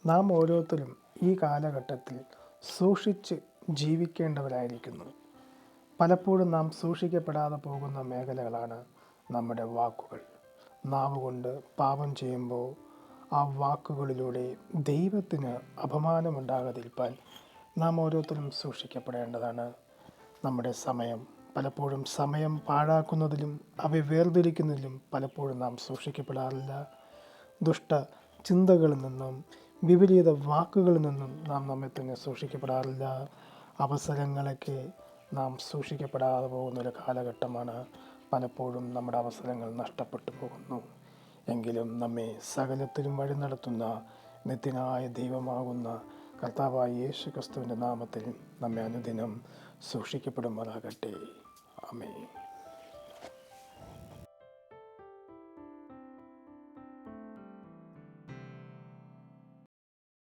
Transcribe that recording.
നാം ഓരോരുത്തരും ഈ കാലഘട്ടത്തിൽ സൂക്ഷിച്ച് ജീവിക്കേണ്ടവരായിരിക്കുന്നു. പലപ്പോഴും നാം സൂക്ഷിക്കപ്പെടാതെ പോകുന്ന മേഖലകളാണ് നമ്മുടെ വാക്കുകൾ. നാവ് കൊണ്ട് പാപം ചെയ്യുമ്പോൾ ആ വാക്കുകളിലൂടെ ദൈവത്തിന് അപമാനമുണ്ടാകാതിരിക്കാൻ നാം ഓരോരുത്തരും സൂക്ഷിക്കപ്പെടേണ്ടതാണ്. നമ്മുടെ പലപ്പോഴും സമയം പാഴാക്കുന്നതിലും അവയെ വേർതിരിക്കുന്നതിലും പലപ്പോഴും നാം സൂക്ഷിക്കപ്പെടാറില്ല. ദുഷ്ട ചിന്തകളിൽ നിന്നും വിപരീത വാക്കുകളിൽ നിന്നും നാം നമ്മെ തന്നെ സൂക്ഷിക്കപ്പെടാറില്ല. അവസരങ്ങളൊക്കെ നാം സൂക്ഷിക്കപ്പെടാതെ പോകുന്നൊരു കാലഘട്ടമാണ്. പലപ്പോഴും നമ്മുടെ അവസരങ്ങൾ നഷ്ടപ്പെട്ടു പോകുന്നു. എങ്കിലും നമ്മെ സകലത്തിലും വഴി നടത്തുന്ന നിത്യനായ ദൈവമാകുന്ന കർത്താവായ യേശു ക്രിസ്തുവിൻ്റെ നാമത്തിൽ നമ്മെ അനുദിനം സൂക്ഷിക്കപ്പെടുമാറാകട്ടെ. ആമേൻ.